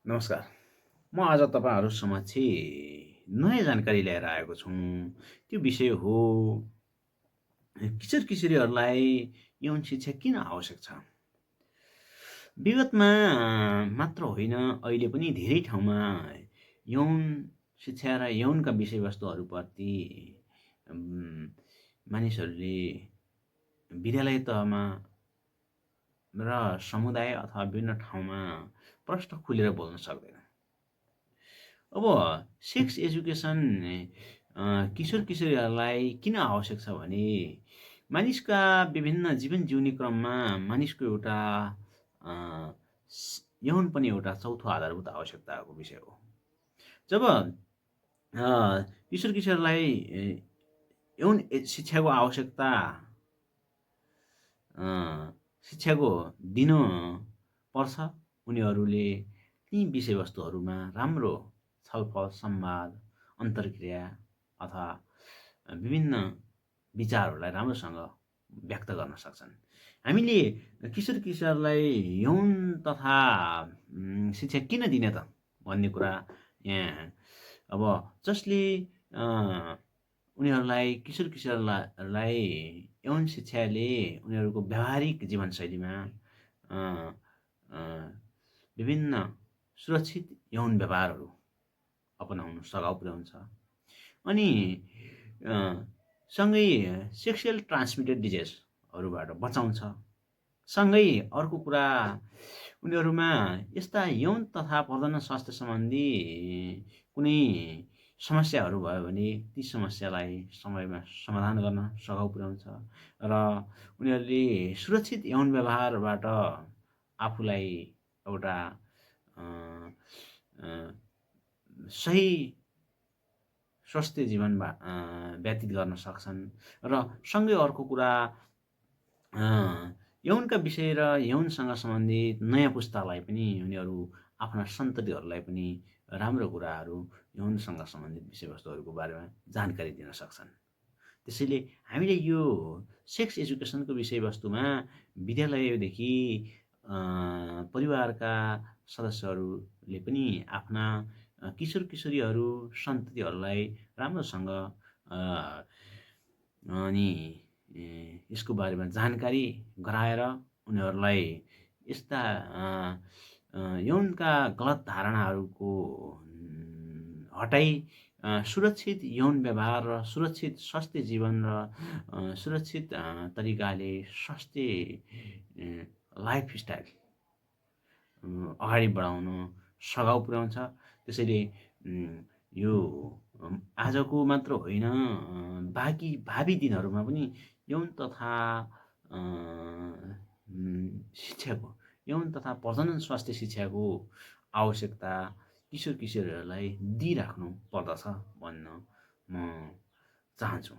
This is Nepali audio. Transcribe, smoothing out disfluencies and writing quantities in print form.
नमस्कार। म आज तपाईँहरू समक्ष नयाँ जानकारी लिएर आएको छु। त्यो विषय हो किशोर-किशोरीहरूलाई यौन शिक्षा किन आवश्यक छ? विगतमा मात्र होइन, अहिले पनि धेरै ठाउँमा यौन शिक्षा र यौनका विषयवस्तुहरूप्रति उम्, मानिसहरूले विद्यालय तहमा र समुदाय अथवा विभिन्न ठाउँमा प्रष्ट खुलेर बोल्न सक्दैन। अब सेक्स एजुकेसन किशोर-किशोरीहरूलाई किन आवश्यक छ भने, मानिसका विभिन्न जीवन जिउने क्रममा मानिसको एउटा अ, यौन पनि एउटा चौथो आधारभूत आवश्यकताको विषय हो। जब किशोर-किशोरलाई यौन शिक्षाको आवश्यकता अ, शिक्षाको दिनु पर्छ, उनीहरूले ती विषयवस्तुहरूमा राम्रो छलफल, संवाद, अन्तर्क्रिया अथवा विभिन्न विचारहरूलाई राम्रोसँग व्यक्त गर्न सक्छन्। हामीले किशोर-किशोरलाई यौन तथा शिक्षा किन दिने त भन्ने कुरा यहाँ अब जसले उनीहरूलाई किशोर-किशोरलाई यौन शिक्षाले उनीहरूको व्यावहारिक जीवनशैलीमा अ अ विभिन्न सुरक्षित यौन व्यवहारहरू अपनाउन सघाउ पुर्याउँछ। अनि अ, सँगै सेक्सुअल ट्रान्समिटेड डिजिजहरूबाट बचाउँछ। सँगै अर्को कुरा, उनीहरूमा यस्ता यौन तथा प्रजनन स्वास्थ्य सम्बन्धी कुनै समस्याहरू भयो भने ती समस्यालाई समयमा समाधान गर्न सघाउ पुर्याउँछ र उनीहरूले सुरक्षित यौन व्यवहारबाट आफूलाई एउटा अ, अ, सही स्वस्थ जीवन व्यतीत गर्न सक्छन्। र सँगै अर्को कुरा, यौनका विषय र यौनसँग सम्बन्धित नयाँ पुस्तालाई पनि उनीहरू आफ्ना सन्ततिहरूलाई पनि राम्रो कुराहरू, यौनसँग सम्बन्धित विषयवस्तुहरूको बारेमा जानकारी दिन सक्छन्। त्यसैले हामीले यो सेक्स एजुकेसनको विषयवस्तुमा विद्यालयदेखि परिवारका सदस्यहरूले पनि आफ्ना किशोर-किशोरीहरू, सन्ततिहरूलाई राम्रोसँग अनि यसको बारेमा जानकारी गराएर उनीहरूलाई यस्ता यौनका गलत धारणाहरूको हटाई सुरक्षित यौन व्यवहार र सुरक्षित स्वास्थ्य जीवन र सुरक्षित तरिकाले स्वास्थ्य लाइफस्टाइल अगाडि बढाउन सघाउ पुर्याउँछ। त्यसैले यो आजको मात्र होइन, बाँकी भावी दिनहरूमा पनि यौन तथा शिक्षाको, यौन तथा प्रजनन स्वास्थ्य शिक्षाको आवश्यकता किशोर-किशोरीहरूलाई दिइराख्नु पर्दछ भन्न म चाहन्छु।